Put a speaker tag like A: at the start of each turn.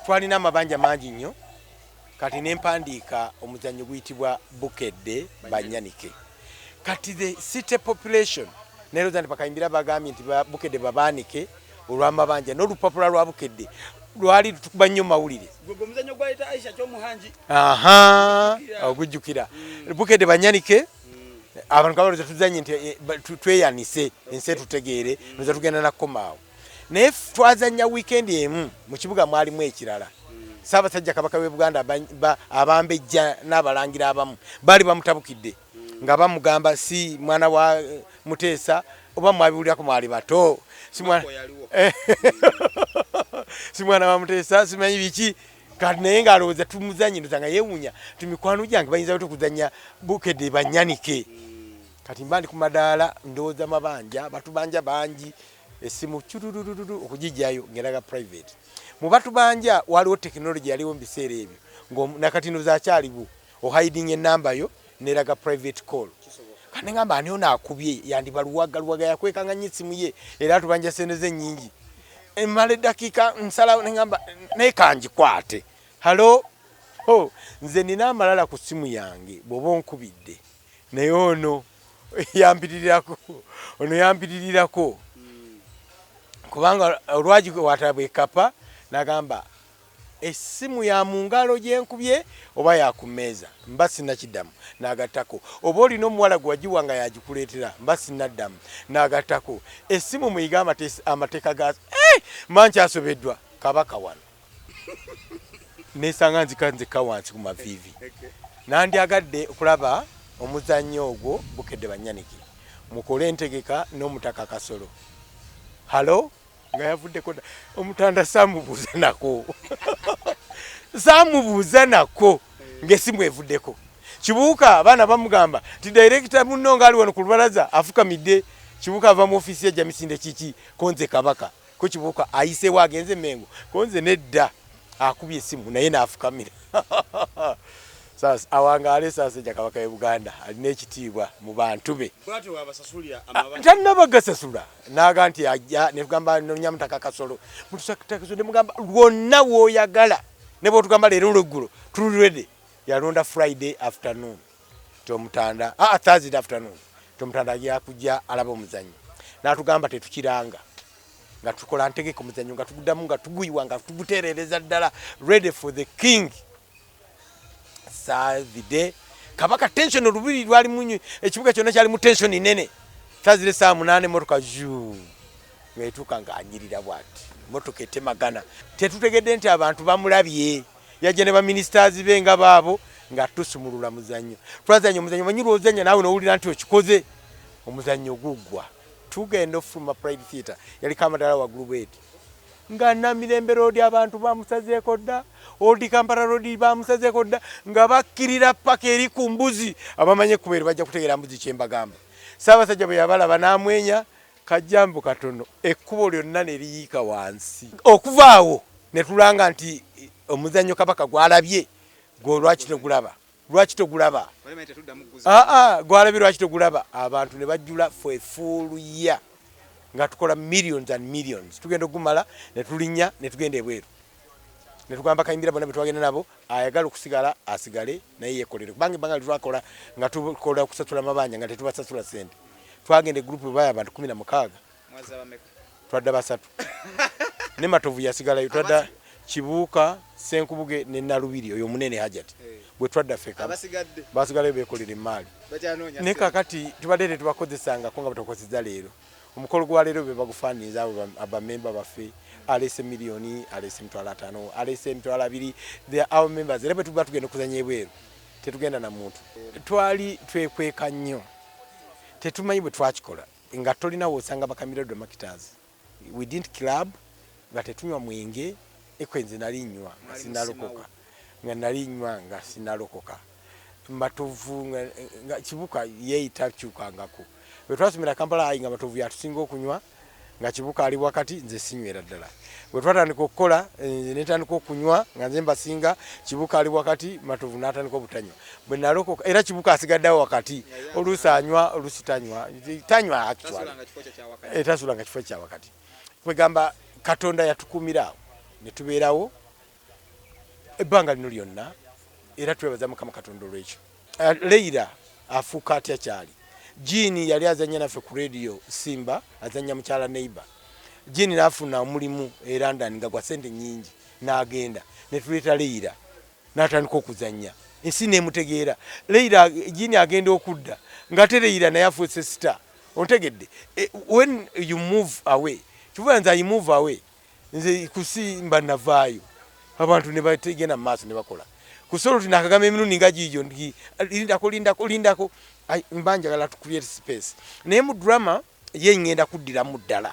A: twalina amabanja mangi nnyo kati nempandiika omuzannyo guyitibwa bukedde banyanike kati the city population neroza nti Bakayimbira bagambye nti bukedde babaanike olw'amabanja n'olupapula lwa bukedde lwali tukuba nnyo mawulire ogujjukira bukedde banyanike abantu kabalooza tuzanye nti tweyanise ensi tutegeere noza tugenda nakkomaawo naye twazanya weekend emu mu kibuga mwalimu ekirala Ssaabasajja Kabaka w'e Buganda abambejja n'abalangira abamu baali bamutabukidde nga bamugamba si mwana wa Muteesa oba mwabiwulirako mwali bato si mwana wa Muteesa simanyi biki kati naye ng'alowooza tumuzanyiriza nga yeewuunya timikwano gyange bayinza bate okuzanya bukedde banyanike kati mba ndi ku madaala ndowooza mabanja batubanja bangi esimu churururu okujijjayo ngeraga private mu batubanja waliwo technology yaliwo mu biseera ebyo nakati no zakyaliwo ohiding enamba yo neraga private call kandi ngamba ani ona akubye yandibaluwaga yakwekanganya simu ye era tubanja sendeze nyingi emale dakika nsala ngamba nekanji kwate hello nze nina amalala ku simu yange bobo nkubidde naye ono yampirirako kubanga olwaji watabwe kapa nagamba esimu ya mungalo gyenkubye oba yakumeza mba sinakiddamu nagatako oba olina omuwala gwagiwanga yagikuleetera mba sinaddamu nagatako esimu muyiga amateeka gazo manki asobeddwa kabaka wano nesanga nzika wansi ku mavivi nandyagadde okulaba omuzannyo ogwo bukedde banyanike mukole entegeka n'omutaka Kasolo halo nga yavuddeko omutanda samubuuza nako ng'esimu evuddeko Kibuuka abaana bamugamba ti director munno nga ali wano ku lubalaza afukamidde Kibuuka ava mu ofisi ya Jamisinde kiki konze Kabaka ko Kibuuka ayiseewo agenze Mengo konze nedda akubye esimu naye naafukamira sasa awangale sasa Kabaka w'e Buganda alina ekitiibwa mu bantu be tannabagasasula naga nti ajja negamba Nyamutaka Kasolo mutusakatakaso nemugamba lwonna w'oyagala ne bw'otugamba leero olweggulo tuli ready yalonda Friday afternoon tomutanda Thursday afternoon tomutanda ajja kujja alaba omuzannyo n'atugamba tetukiranga nga tukola ntegeka omuzannyo nga tuguddamu nga tuguyiwa nga tuguteerereza ddala ready for the king Saturday Kabaka tension olubiri lwali munyu ekibuga kyonna kyali mu tension nene Thursday saa 8 motoka juu ngetuka nganyirira bwati motoka etemagana tetutegedde nti abantu bamulabye yaje ne ba ministers benga baabo nga tusumulula muzannyo twazanya omuzannyo manyiru ozanya nawe nowulira nti okikoze omuzannyo gugwa tugenda from a private theater yali kamadala wa group 8 nga Namirembe Road abantu bamusazeeko dda Old Kampala Road bamusazeeko dda nga bakkirira paka eri ku mbuzi abamanye kubeera bajja kutegeera mbuzi kyembagamba Ssaabasajja bwe yabalaba n'amwenya kajjambo katono ekkubo lyonna ne liyiika wansi okuvaawo ne tulanga nti omuzannyo Kabaka gwalabye gwo lwaki togulaba gwalabye lwaki togulaba abantu ne bajjula for a full year nga tukola millions and millions tugenda ogumala ne tulinnya ne tugenda ebweru ne tugamba Bakayimbira bonna betwagenda nabo ayagala okusigala asigale naye yekolere kubanga banga twakola nga tukola okusasula amabanja nga tetubasasula sente twagenda group baya abantu 16 twadda basatu ne Matovu yasigalayo twadda Kibuuka Ssenkubuge ne Nalubiri oyo munene Hajati bwe twadda feka basigalayo bekolere emmaali ne kakati tubadde tetubakozesanga ko nga batokozeza leero omukolo gwa leero be bagufaaniza abo abamemba baffe alese milioni alese mitwalo 5 alese mitwalo 2 they our members lebe tuba tugenda kuzanya ebweru tetugenda na muntu twali twekweka nnyo tetumanyi bwe twakikola nga tolina wosanga Bakayimbira Dramactors we didn't club nga tetunywa mwenge ekwenze nalinywa nga sinalokoka nga sinalokoka Matovu nga Kibuuka yeeyita kyukangako bwe twasomera Kampala ayi nga Matovu yatusinga okunywa nga Kibuuka ali wakati nze sinywera ddala bwe twatandika okukola netandika okunywa nga nze mbasinga Kibuuka ali wakati Matovu n'atandika obutanywa bwe nalokoka era Kibuuka asigaddewo wakati oluusi anywa oluusi tanywa actually tasula nga kifo kya wakati kwegamba Katonda yatukuumira awo ne tubeerawo ebbanga lino lyonna era twebaza Mukama Katonda olw'ekyo. Leila afuuka atya kyali. Jini yali azanya naffe ku radio Simba azanya mukyala neighbor. Jini n'afuna omulimu e London nga gwa sente nnyingi n'agenda ne tuleeta Leila n'atandika okuzanya. Ensi neemutegeera. Leila Jini agenda okudda ng'ate Leila naye afuuse star. Ontegedde. When you move away, kivuga nze I move away. Nze kusimba navaayo. Abantu ne bategenda mu maaso ne bakola. Kusolo tinakagamba emirundi nga gijo lindako mbanja gala to create space. Naye mu drama ye ngenda kuddira mu ddala.